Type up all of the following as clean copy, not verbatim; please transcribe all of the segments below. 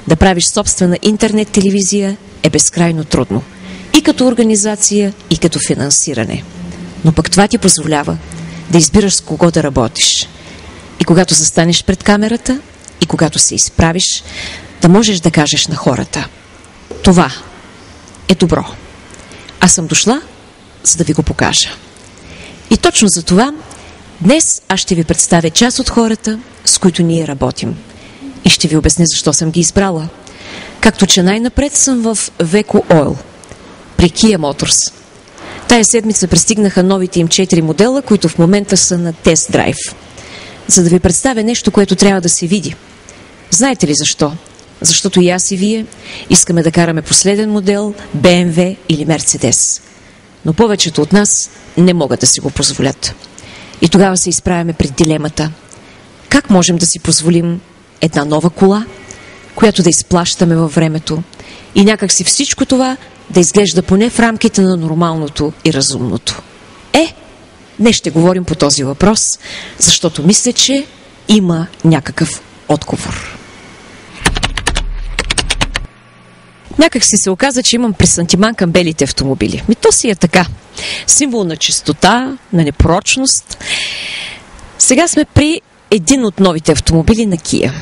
да правиш собствена интернет телевизия е безкрайно трудно. И като организация, и като финансиране. Но пък това ти позволява да избираш с кого да работиш. И когато застанеш пред камерата, и когато се изправиш, да можеш да кажеш на хората: това е добро. Аз съм дошла, за да ви го покажа. И точно за това днес аз ще ви представя част от хората, с които ние работим. И ще ви обясня защо съм ги избрала. Както че най-напред съм в Veco Oil при Kia Motors. Тая седмица пристигнаха новите им 4 модела, които в момента са на тест-драйв. За да ви представя нещо, което трябва да се види. Знаете ли защо? Защото и аз и вие искаме да караме последен модел, BMW или Mercedes. Но повечето от нас не могат да си го позволят. И тогава се изправяме пред дилемата. Как можем да си позволим една нова кола, която да изплащаме във времето и някак си всичко това да изглежда поне в рамките на нормалното и разумното? Днес ще говорим по този въпрос, защото мисля, че има някакъв отговор. Някак си се оказа, че имам пресантиман към белите автомобили. То си е така. Символ на чистота, на непорочност. Сега сме при един от новите автомобили на Kia.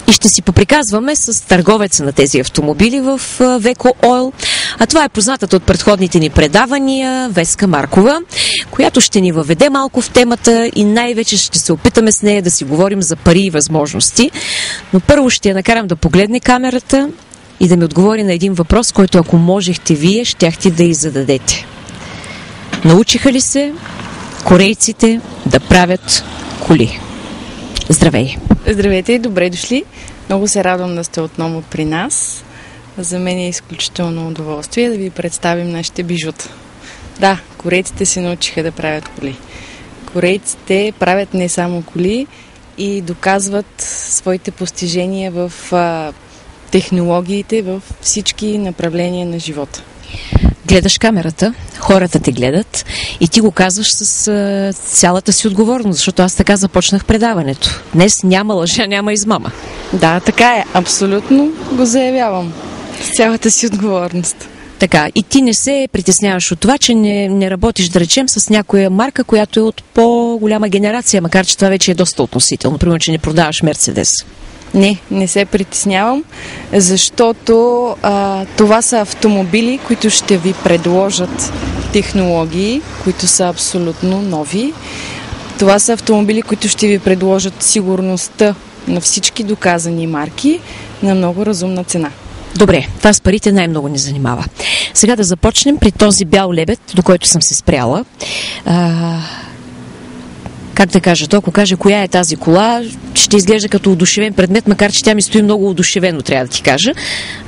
И ще си поприказваме с търговеца на тези автомобили в Veco Oil. А това е познатата от предходните ни предавания Веска Маркова, която ще ни въведе малко в темата и най-вече ще се опитаме с нея да си говорим за пари и възможности. Но първо ще я накарам да погледне камерата и да ми отговори на един въпрос, който ако можехте вие, щяхте да й зададете. Научиха ли се корейците да правят коли? Здравей! Здравейте и добре дошли! Много се радвам да сте отново при нас. За мен е изключително удоволствие да ви представим нашите бижута. Да, корейците се научиха да правят коли. Корейците правят не само коли и доказват своите постижения в технологиите във всички направления на живота. Гледаш камерата, хората те гледат и ти го казваш с цялата си отговорност, защото аз така започнах предаването. Днес няма лъжа, няма измама. Да, така е. Абсолютно го заявявам. С цялата си отговорност. Така, и ти не се притесняваш от това, че не работиш, да речем, с някоя марка, която е от по-голяма генерация, макар че това вече е доста относително. Примерно, че не продаваш Мерцедес. Не се притеснявам, защото това са автомобили, които ще ви предложат технологии, които са абсолютно нови. Това са автомобили, които ще ви предложат сигурността на всички доказани марки на много разумна цена. Добре, това с парите най-много ни занимава. Сега да започнем при този бял лебед, до който съм се спряла. Как да кажа, ако каже коя е тази кола, ще изглежда като одушевен предмет, макар че тя ми стои много одушевено, трябва да ти кажа.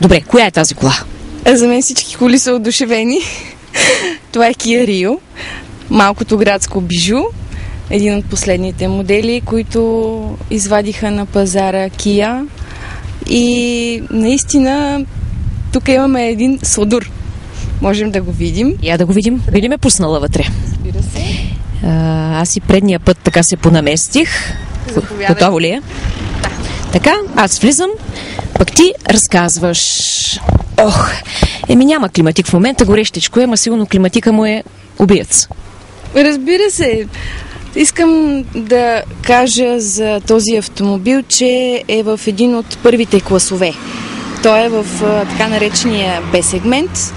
Добре, коя е тази кола? За мен всички коли са одушевени. Това е Kia Rio, малкото градско бижу. Един от последните модели, които извадиха на пазара Kia. И наистина тук имаме един сладур. Можем да го видим. Я да го видим. Би ли ме пуснала вътре? Разбира се. Аз и предния път така се понаместих. Готово ли е? Да. Така, аз влизам, пък ти разказваш. Няма климатик в момента, горещичко е, ама сигурно климатика му е убиец. Разбира се. Искам да кажа за този автомобил, че е в един от първите класове. Той е в така наречения B-сегмент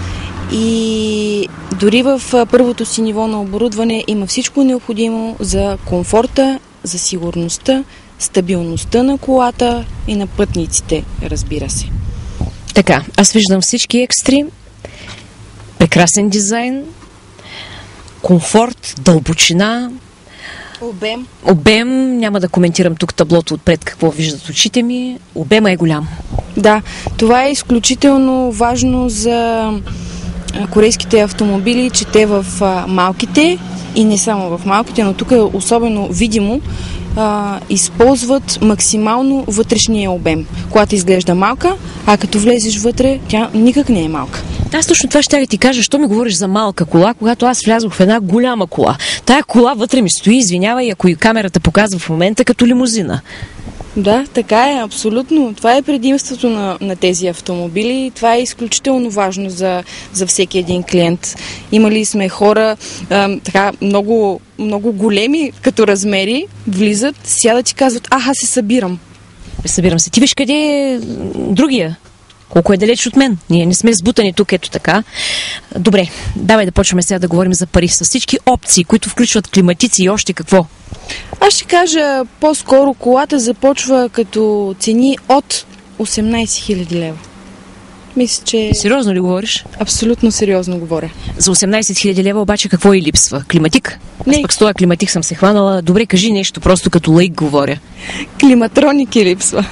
и дори в първото си ниво на оборудване има всичко необходимо за комфорта, за сигурността, стабилността на колата и на пътниците, разбира се. Така, аз виждам всички екстри, прекрасен дизайн, комфорт, дълбочина, обем, няма да коментирам тук таблото отпред какво виждат очите ми, обема е голям. Да, това е изключително важно за корейските автомобили, че те в малките и не само в малките, но тук е особено видимо, използват максимално вътрешния обем. Колата изглежда малка, а като влезеш вътре, тя никак не е малка. Аз точно това ще ти кажа, що ми говориш за малка кола, когато аз влязох в една голяма кола. Тая кола вътре ми стои, извинявай, ако и камерата показва в момента като лимузина. Да, така е, абсолютно. Това е предимството на тези автомобили. Това е изключително важно за всеки един клиент. Имали сме хора така много, много големи като размери, влизат, сядат и казват: аз се събирам. Събирам се. Ти виж къде е другия? Колко е далеч от мен. Ние не сме сбутани тук, ето така. Добре, давай да почваме сега да говорим за пари. С всички опции, които включват климатици и още какво? Аз ще кажа, по-скоро колата започва като цени от 18 000 лева. Мисля, че... Сериозно ли говориш? Абсолютно сериозно говоря. За 18 000 лева обаче какво и липсва? Климатик? Не. Аз пък с този климатик съм се хванала. Добре, кажи нещо, просто като лаик говоря. Климатроники липсва.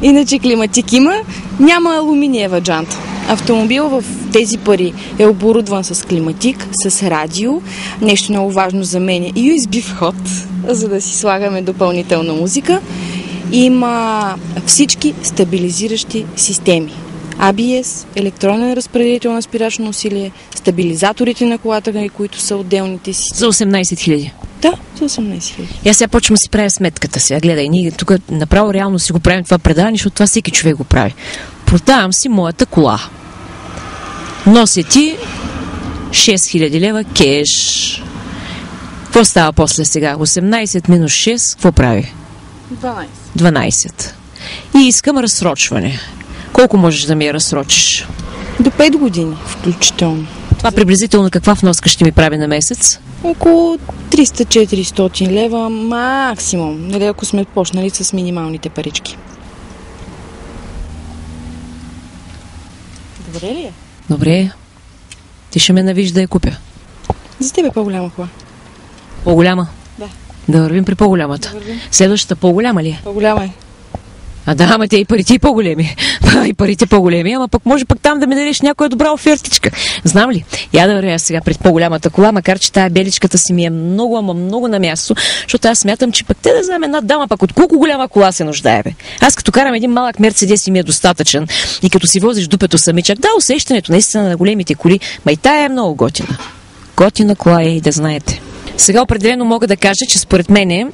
Иначе климатик има, няма алуминиева джанта. Автомобил в тези пари е оборудван с климатик, с радио, нещо много важно за мен е USB вход, за да си слагаме допълнителна музика. Има всички стабилизиращи системи. ABS, електронен разпределител на спирачно усилие, стабилизаторите на колата, които са отделните си. За 18 000? Да, за 18 000. И аз сега почвам да си правя сметката сега. Гледай, ние тук направо реално си го правим това предаване, защото това всеки човек го прави. Продавам си моята кола. Нося ти 6000 лева кеш. Какво става после сега? 18 минус 6, какво прави? 12. И искам разсрочване. Колко можеш да ми я разсрочиш? До 5 години включително. Това приблизително каква вноска ще ми прави на месец? Около 300-400 лева максимум, нали, ако сме почнали с минималните парички. Добре ли е? Добре. Ти ще ме навиж да я купя. За теб е по-голяма кола. По-голяма? Да. Да вървим при по-голямата. Да вървим. Следващата по-голяма ли е? По-голяма е. А да, ама те и парите по-големи. И парите по-големи, ама пък може пък там да ми дадеш някоя добра офертичка. Знам ли? Я да вървя сега пред по-голямата кола, макар че тая беличката си ми е много, ама много на място, защото аз смятам, че пък те да вземем една дама, пък от колко голяма кола се нуждае, бе. Аз като карам един малък Мерцедес и ми е достатъчен и като си возиш дупето самичък, да, усещането наистина на големите коли, ма и тая е много готина. Готина кола е, и да знаете. Сега определено мога да кажа, че според мене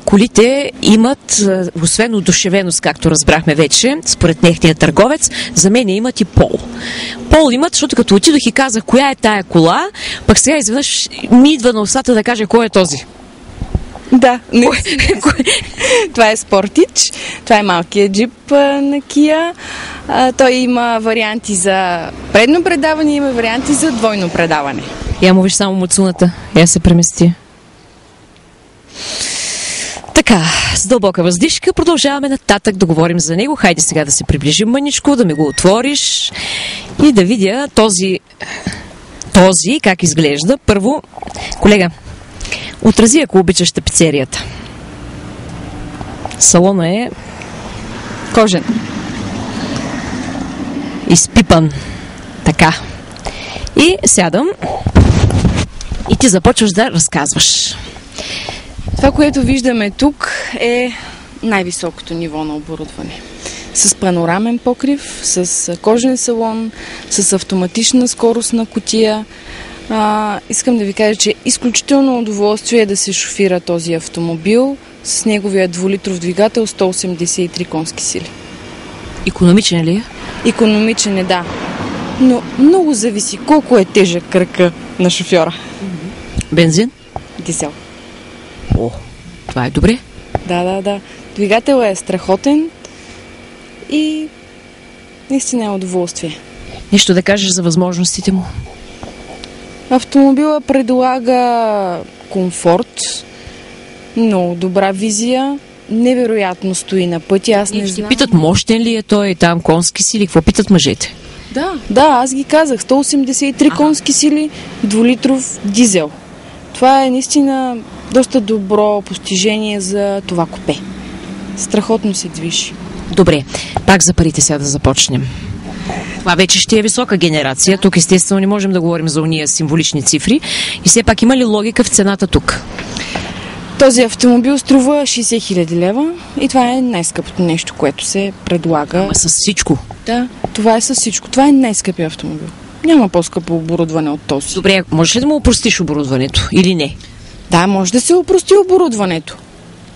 колите имат, освен удушевеност, както разбрахме вече, според техния търговец, за мен имат и пол. Пол имат, защото като отидох и казах коя е тая кола, пък сега изведнъж ми идва на устата да кажа кой е този. Да, не. Това е Sportage, това е малкият джип на Kia. Той има варианти за предно предаване, има варианти за двойно предаване. Я му виж само муцуната. Я се премести. Така, с дълбока въздишка продължаваме нататък да говорим за него. Хайде сега да се приближим мъничко, да ми го отвориш и да видя този как изглежда. Първо, колега, отрази, ако обичаш, тапицерията. Салона е кожен. Изпипан. Така. И сядам и ти започваш да разказваш. Това, което виждаме тук, е най-високото ниво на оборудване. С панорамен покрив, с кожен салон, с автоматична скоростна кутия. Искам да ви кажа, че изключително удоволствие е да се шофира този автомобил с неговия 2-литров двигател, 183 конски сили. Икономичен ли е? Икономичен е, да. Но много зависи колко е тежък кръка на шофьора. Бензин? Дизел. О, това е добре. Да. Двигател е страхотен и наистина е удоволствие. Нещо да кажеш за възможностите му? Автомобила предлага комфорт, много добра визия, невероятно стои на пътя, аз не знам. Питат мощен ли е той, там конски сили, какво питат мъжете? Да, аз ги казах, 183 конски сили, 2-литров дизел. Това е наистина доста добро постижение за това купе. Страхотно се движи. Добре, пак за парите сега да започнем. Това вече ще е висока генерация. Тук естествено не можем да говорим за уния символични цифри. И все пак има ли логика в цената тук? Този автомобил струва 60 000 лева и това е най-скъпото нещо, което се предлага. Ама с всичко? Да, това е с всичко. Това е най-скъпия автомобил. Няма по-скъпо оборудване от този. Добре, можеш ли да му опростиш оборудването или не? Да, може да се опрости оборудването.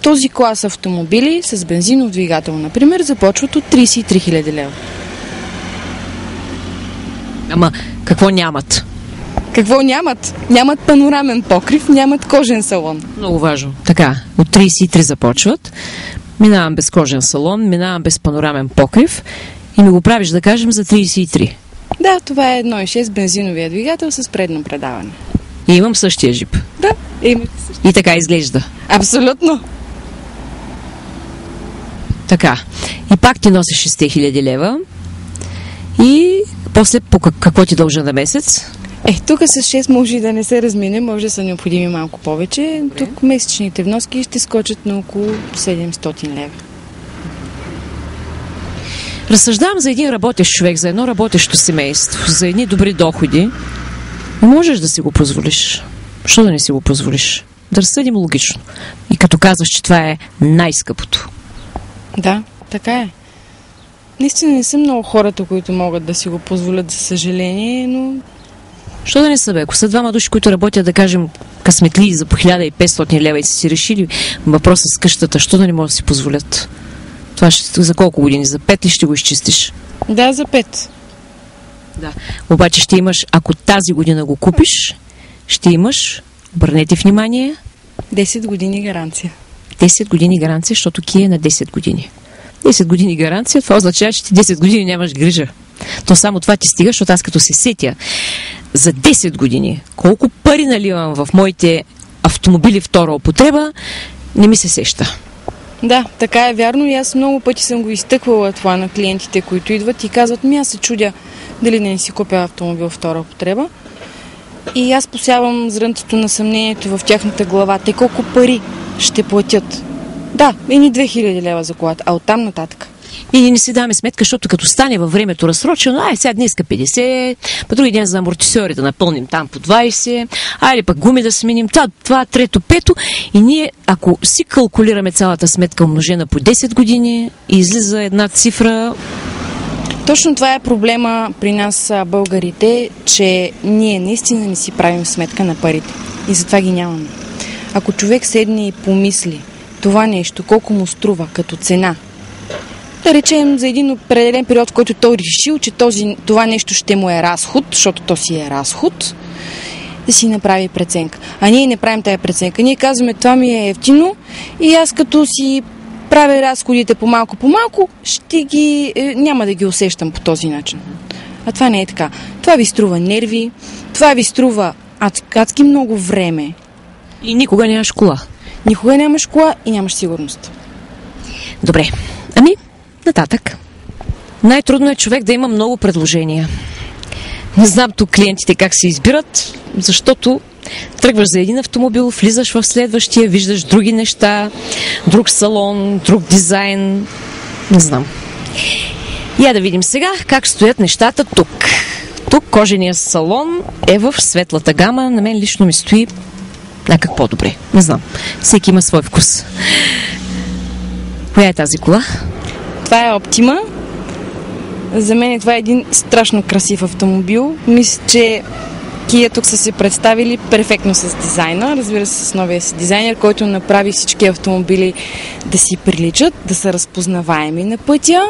този клас автомобили с бензинов двигател, например, започват от 33 000 лева. Ама какво нямат? Какво нямат? Нямат панорамен покрив, нямат кожен салон. Много важно. Така, от 33 започват. Минавам без кожен салон, минавам без панорамен покрив и ми го правиш, да кажем, за 33. Да, това е 1.6 бензиновия двигател с предно предаване. И имам същия джип. Да, имате същия. И така изглежда. Абсолютно. Така. И пак ти носиш 6 000 лева. И после какво ти дължа на месец? Тук с 6 може и да не се размине, може да са необходими малко повече. Тук месечните вноски ще скочат на около 700 лева. Разсъждавам за един работещ човек, за едно работещо семейство, за едни добри доходи. Не можеш да си го позволиш. Защо да не си го позволиш? Да разсъдим логично. И като казваш, че това е най-скъпото. Да, така е. Наистина не са много хората, които могат да си го позволят, за съжаление, но... Що да не са, бе? Ако са двама души, които работят, да кажем, късметли за по 1500 лева и са си решили въпроса с къщата, що да не могат да си позволят? Това ще за колко години? За 5 ли ще го изчистиш? Да, за 5. Да. Обаче ще имаш, ако тази година го купиш, ще имаш, обърнете внимание, 10 години гаранция. 10 години гаранция, защото Kia е на 10 години. 10 години гаранция, това означава, че ти 10 години нямаш грижа. То само това ти стига, защото аз като се сетя за 10 години, колко пари наливам в моите автомобили втора употреба, не ми се сеща. Да, така е вярно и аз много пъти съм го изтъквала това на клиентите, които идват и казват, аз се чудя дали не си купя автомобил втора употреба. И аз посявам зрънцето на съмнението в тяхната глава. Те колко пари ще платят? Да, едни 2000 лева за колата, а оттам нататък. И не си даваме сметка, защото като стане във времето разсрочено, сега днеска 50, по други ден за амортисьори да напълним там по 20, айде пък гуми да сменим, това, трето, пето. И ние, ако си калкулираме цялата сметка умножена по 10 години, излиза една цифра. Точно това е проблема при нас, българите, че ние наистина не си правим сметка на парите. И затова ги нямаме. Ако човек седне и помисли това нещо, колко му струва като цена, да речем за един определен период, в който той решил, че това нещо ще му е разход, защото то си е разход, да си направи преценка. А ние не правим тая преценка. Ние казваме, това ми е евтино и аз като си правя разходите по-малко, няма да ги усещам по този начин. А това не е така. Това ви струва нерви, това ви струва адски много време. И никога нямаш кола. Никога нямаш кола и нямаш сигурност. Добре. Нататък. Най-трудно е човек да има много предложения. Не знам тук клиентите как се избират, защото тръгваш за един автомобил, влизаш в следващия, виждаш други неща, друг салон, друг дизайн. Не знам. Я да видим сега как стоят нещата тук. Тук кожения салон е в светлата гама. На мен лично ми стои някак по-добре. Не знам. Всеки има свой вкус. Коя е тази кола? Това е Optima. За мен това е един страшно красив автомобил. Мисля, че Kia тук са се представили перфектно с дизайна. Разбира се, с новия си дизайнер, който направи всички автомобили да си приличат, да са разпознаваеми на пътя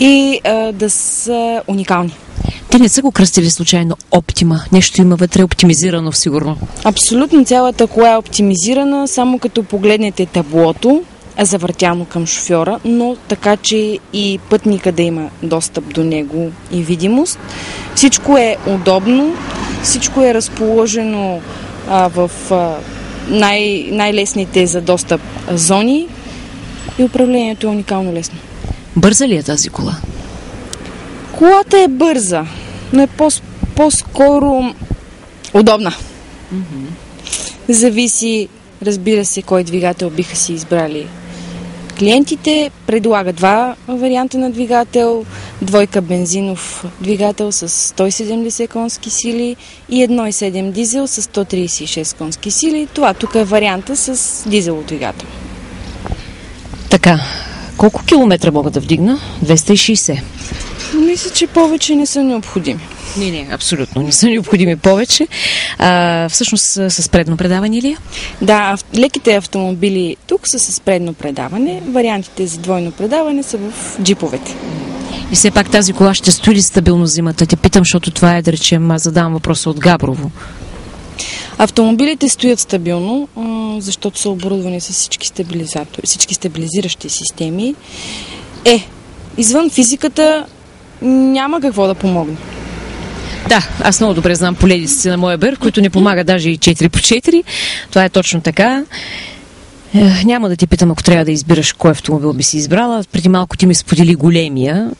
и да са уникални. Те не са го кръстили случайно Optima. Нещо има вътре оптимизирано, сигурно. Абсолютно цялата кола е оптимизирана, само като погледнете таблото, завъртяно към шофьора, но така, че и пътника да има достъп до него и видимост. Всичко е удобно, всичко е разположено в най-лесните за достъп зони и управлението е уникално лесно. Бърза ли е тази кола? Колата е бърза, но е по-скоро удобна. Зависи, разбира се, кой двигател биха си избрали клиентите. Предлага два варианта на двигател, двойка бензинов двигател с 170 конски сили и 1.7 дизел с 136 конски сили. Това тук е варианта с дизелов двигател. Така, колко километра мога да вдигна? 260. Мисля, че повече не са необходими. Не, абсолютно. Не са необходими повече. Всъщност с предно предаване ли е? Да, леките автомобили тук са с предно предаване. Вариантите за двойно предаване са в джиповете. И все пак тази кола ще стои ли стабилно зимата? Те питам, защото това е, да речем, задавам въпроса от Габрово. Автомобилите стоят стабилно, защото са оборудвани с всички стабилизиращи системи. Извън физиката няма какво да помогне. Да, аз много добре знам поледиците на моя бърв, които не помага даже и 4x4. Това е точно така. Няма да ти питам, ако трябва да избираш кой автомобил би си избрала. Преди малко ти ми сподели големия.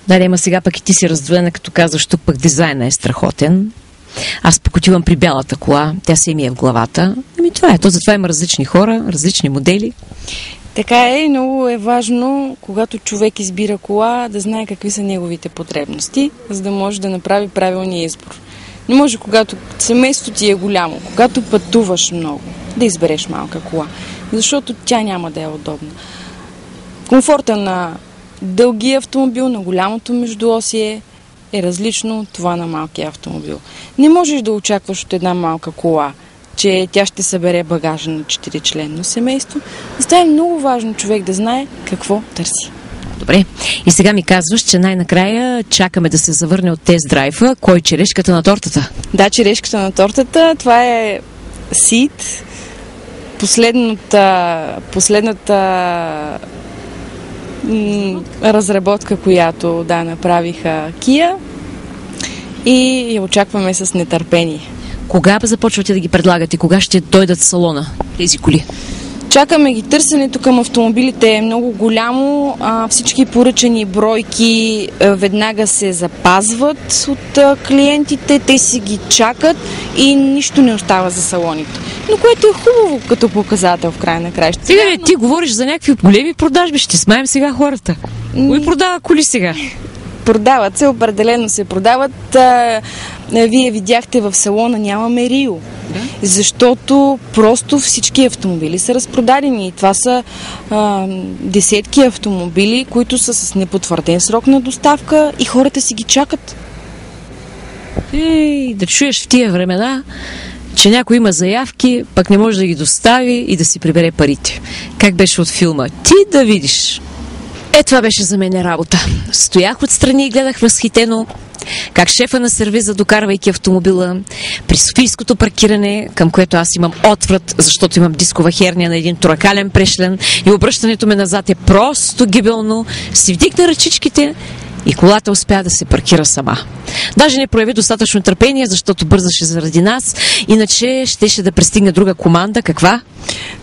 Да, ама сега пък и ти си раздвоена, като казваш, тук пък дизайна е страхотен. Аз пък отивам при бялата кола, тя се ми е в главата. Това е. Затова има различни хора, различни модели. Така е, много е важно, когато човек избира кола, да знае какви са неговите потребности, за да може да направи правилния избор. Не може, когато семейството ти е голямо, когато пътуваш много, да избереш малка кола, защото тя няма да е удобна. Комфорта на дългия автомобил, на голямото междуосие е различно от това на малкия автомобил. Не можеш да очакваш от една малка кола, че тя ще събере багажа на 4-членно семейство. Затова е много важно човек да знае какво търси. Добре. И сега ми казваш, че най-накрая чакаме да се завърне от тест-драйва. Кой черешката на тортата? Да, черешката на тортата. Това е Ceed. Последната разработка, която направиха Kia. И я очакваме с нетърпение. Кога започвате да ги предлагате? Кога ще дойдат в салона тези коли? Чакаме ги. Търсенето към автомобилите е много голямо. Всички поръчани бройки веднага се запазват от клиентите. Те си ги чакат и нищо не остава за салоните. Но което е хубаво като показател в края на краищата. Сега ти говориш за някакви големи продажби. Ще смаем сега хората. Кой продава коли сега? Продават се, определено се продават. Вие видяхте в салона, нямаме Рио. Защото просто всички автомобили са разпродадени. Това са десетки автомобили, които са с непотвърден срок на доставка и хората си ги чакат. Да чуеш в тия времена, че някой има заявки, пък не може да ги достави и да си прибере парите. Как беше от филма? Ти да видиш. Това беше за мен работа. Стоях отстрани и гледах възхитено как шефа на сервиза, докарвайки автомобила при софийското паркиране, към което аз имам отврат, защото имам дискова херния на един торакален прешлен и обръщането ме назад е просто гибелно, си вдигна ръчичките и колата успя да се паркира сама. Даже не прояви достатъчно търпение, защото бързаше заради нас, иначе щеше да пристигне друга команда. Каква?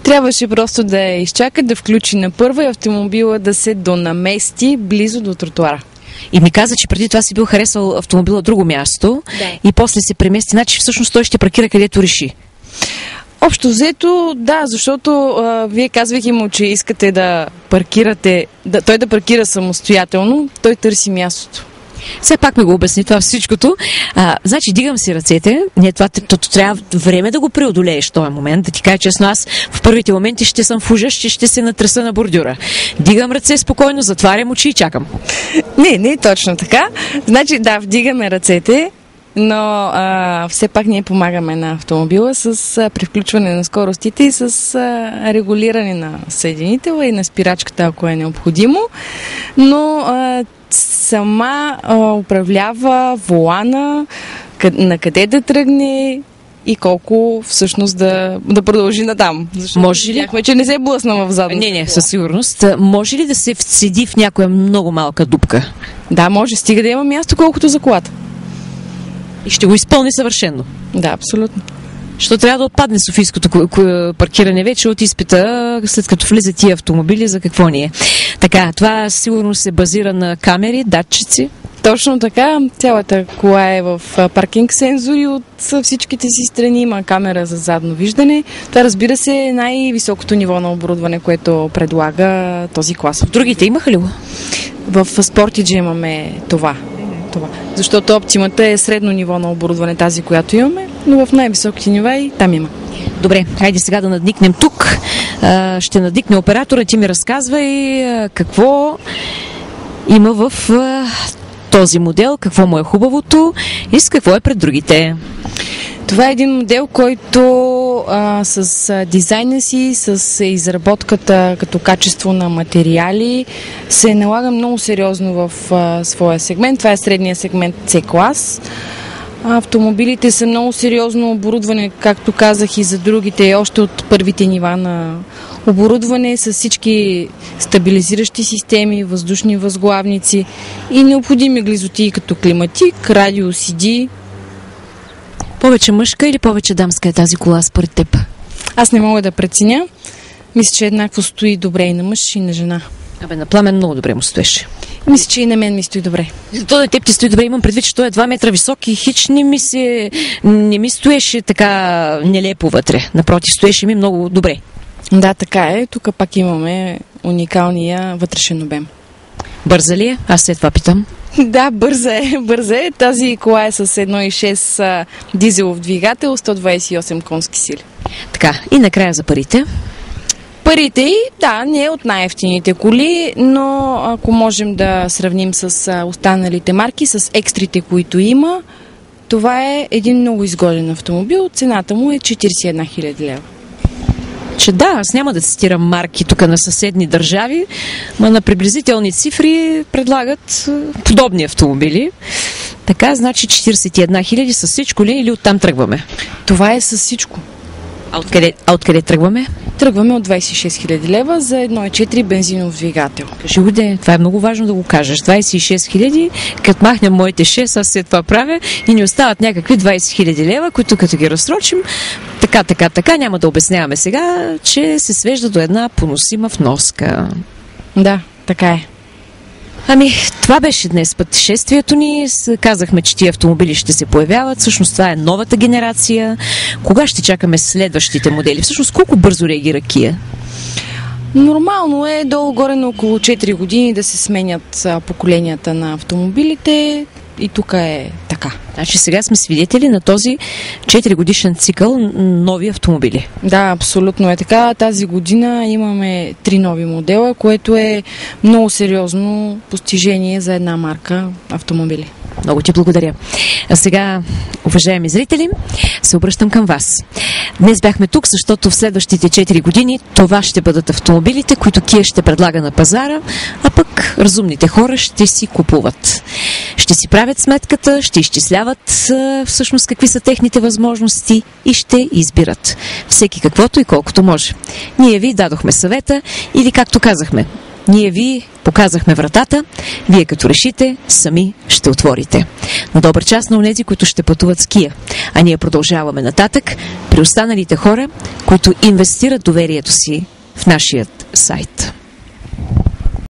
Трябваше просто да я изчака, да включи на първа и автомобила да се донамести близо до тротуара. И ми каза, че преди това си бил харесал автомобила друго място и после се премести, значи всъщност той ще паркира където реши. Общо взето, да, защото вие казвайки му, че искате да паркирате, той да паркира самостоятелно, той търси мястото. Все пак ме го обясни това всичкото. Значи, дигам си ръцете. Трябва време да го преодолееш в този момент. Да ти кажа честно, аз в първите моменти ще съм в ужас, че ще се натреса на бордюра. Дигам ръце спокойно, затварям очи и чакам. Не точно така. Значи, да, вдигаме ръцете, но все пак ние помагаме на автомобила с превключване на скоростите и с регулиране на съединителя и на спирачката, ако е необходимо. Но сама управлява волана, на къде да тръгне и колко всъщност да продължи натам. Може ли? Бяхме, че не се блъсна в задната. Не, със сигурност. Може ли да се вседи в някоя много малка дупка? Да, може. Стига да има място, колкото за колата. И ще го изпълни съвършено. Да, абсолютно. Що трябва да отпадне софийското паркиране вече от изпита, след като влизат тия автомобили, за какво ни е. Така, това сигурно се базира на камери, датчици. Точно така. Цялата кола е в паркинг сензори от всичките си страни. Има камера за задно виждане. Това, разбира се, е най-високото ниво на оборудване, което предлага този клас. В другите имаха ли го? В Sportage имаме това. Защото Optima е средно ниво на оборудване, тази, която имаме, но в най-високите нива и там има. Добре, хайде сега да надникнем тук. Ще надникне оператора, ти ми разказва и какво има в този модел, какво му е хубавото и с какво е пред другите? Това е един модел, който с дизайна си, с изработката като качество на материали се налага много сериозно в своя сегмент. Това е средния сегмент C-клас. Автомобилите са много сериозно оборудване, както казах и за другите, още от първите нива на оборудване с всички стабилизиращи системи, въздушни възглавници и необходими глизотии като климатик, радио, CD. Повече мъжка или повече дамска е тази кола според теб? Аз не мога да преценя. Мисля, че еднакво стои добре и на мъж, и на жена. Абе, на Пламен много добре му стоеше. Мисля, че и на мен ми стои добре. То на теб ти стои добре, имам предвид, че той е 2 метра висок и хич не ми стоеше така нелепо вътре. Напротив, стоеше ми много добре. Да, така е. Тук пак имаме уникалния вътрешен обем. Бърза ли е? Аз след това питам. Да, бърза е. Тази кола е с 1.6 дизелов двигател, 128 конски сили. Така, и накрая за парите. Парите й, да, не е от най-евтините коли, но ако можем да сравним с останалите марки, с екстрите, които има, това е един много изгоден автомобил. Цената му е 41 000 лева. Че да, аз няма да цитирам марки тук на съседни държави, но на приблизителни цифри предлагат подобни автомобили. Така, значи 41 000 с всичко ли или оттам тръгваме? Това е с всичко. А откъде тръгваме? Тръгваме от 26 000 лева за 1.4 бензинов двигател. Кажи го де, това е много важно да го кажеш. 26 000, като махнем моите 6, аз след това правя и ни остават някакви 20 000 лева, които като ги разсрочим, така, няма да обясняваме сега, че се свежда до една поносима вноска. Да, така е. Ами, това беше днес пътешествието ни. Казахме, че тия автомобили ще се появяват. Всъщност това е новата генерация. Кога ще чакаме следващите модели? Всъщност колко бързо реагира Kia? Нормално е долу-горе на около 4 години да се сменят поколенията на автомобилите и тук е така. Значи сега сме свидетели на този 4 годишен цикъл нови автомобили. Да, абсолютно е така. Тази година имаме 3 нови модела, което е много сериозно постижение за една марка автомобили. Много ти благодаря. А сега, уважаеми зрители, се обръщам към вас. Днес бяхме тук, защото в следващите 4 години това ще бъдат автомобилите, които Kia ще предлага на пазара, а пък разумните хора ще си купуват. Ще си правят сметката, ще изчисляват всъщност какви са техните възможности и ще избират. Всеки каквото и колкото може. Ние ви дадохме съвета или както казахме, ние ви показахме вратата, вие като решите, сами ще отворите. На добър час на онези, които ще пътуват с Kia. А ние продължаваме нататък при останалите хора, които инвестират доверието си в нашият сайт.